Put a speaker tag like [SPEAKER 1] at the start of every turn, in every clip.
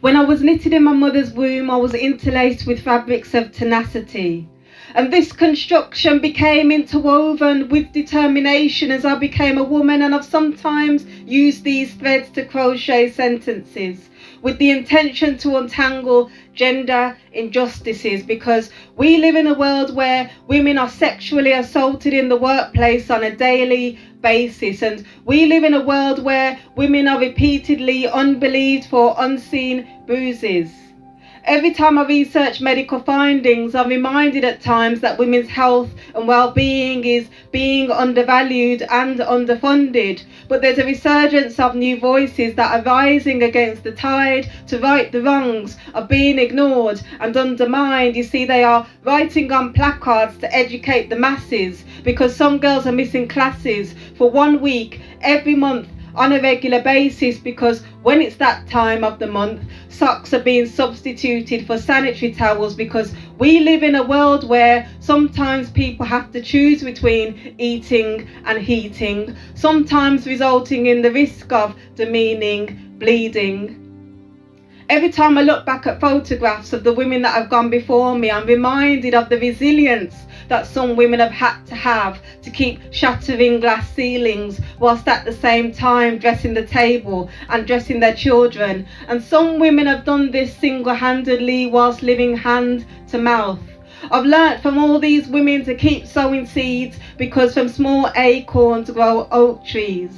[SPEAKER 1] When I was knitted in my mother's womb, I was interlaced with fabrics of tenacity. And this construction became interwoven with determination as I became a woman, and I've sometimes used these threads to crochet sentences with the intention to untangle gender injustices, because we live in a world where women are sexually assaulted in the workplace on a daily basis, and we live in a world where women are repeatedly unbelieved for unseen bruises. Every time I research medical findings, I'm reminded at times that women's health and well-being is being undervalued and underfunded. But there's a resurgence of new voices that are rising against the tide to right the wrongs of being ignored and undermined. You see, they are writing on placards to educate the masses, because some girls are missing classes for 1 week every month on a regular basis, because when it's that time of the month, socks are being substituted for sanitary towels, because we live in a world where sometimes people have to choose between eating and heating, sometimes resulting in the risk of demeaning bleeding. Every time I look back at photographs of the women that have gone before me, I'm reminded of the resilience that some women have had to keep shattering glass ceilings whilst at the same time dressing the table and dressing their children. And some women have done this single-handedly whilst living hand to mouth. I've learnt from all these women to keep sowing seeds, because from small acorns grow oak trees.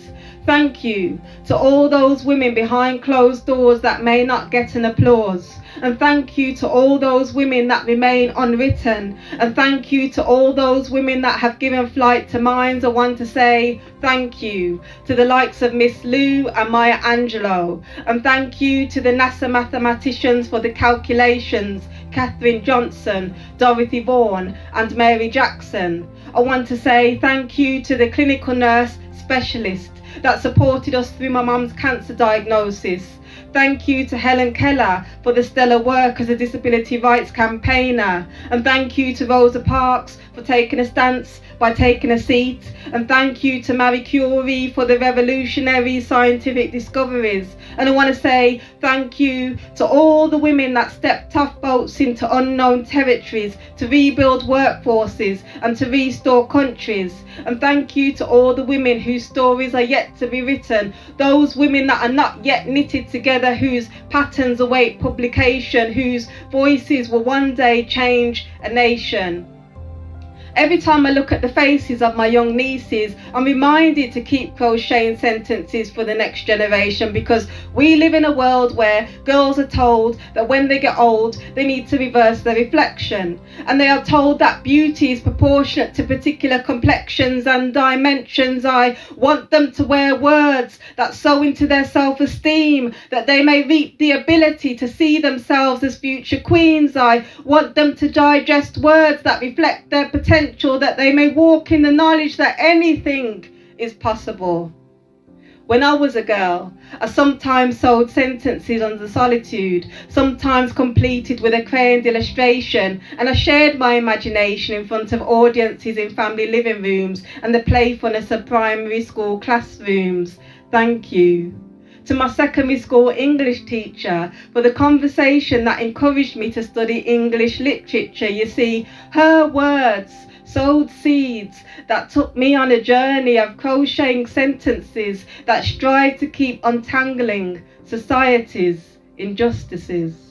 [SPEAKER 1] Thank you to all those women behind closed doors that may not get an applause. And thank you to all those women that remain unwritten. And thank you to all those women that have given flight to minds. I want to say thank you to the likes of Miss Lou and Maya Angelou. And thank you to the NASA mathematicians for the calculations, Katherine Johnson, Dorothy Vaughan and Mary Jackson. I want to say thank you to the clinical nurse specialist that supported us through my mum's cancer diagnosis. Thank you to Helen Keller for the stellar work as a disability rights campaigner. And thank you to Rosa Parks for taking a stance by taking a seat. And thank you to Marie Curie for the revolutionary scientific discoveries. And I want to say thank you to all the women that stepped off boats into unknown territories to rebuild workforces and to restore countries. And thank you to all the women whose stories are yet to be written, those women that are not yet knitted together, whose patterns await publication, whose voices will one day change a nation. Every time I look at the faces of my young nieces, I'm reminded to keep crocheting sentences for the next generation, because we live in a world where girls are told that when they get old, they need to reverse their reflection. And they are told that beauty is proportionate to particular complexions and dimensions. I want them to wear words that sow into their self-esteem, that they may reap the ability to see themselves as future queens. I want them to digest words that reflect their potential, that they may walk in the knowledge that anything is possible. When I was a girl, I sometimes sewed sentences under solitude, sometimes completed with a crayoned illustration, and I shared my imagination in front of audiences in family living rooms and the playfulness of primary school classrooms. Thank you to my secondary school English teacher for the conversation that encouraged me to study English literature. You see, her words sowed seeds that took me on a journey of crocheting sentences that strive to keep untangling society's injustices.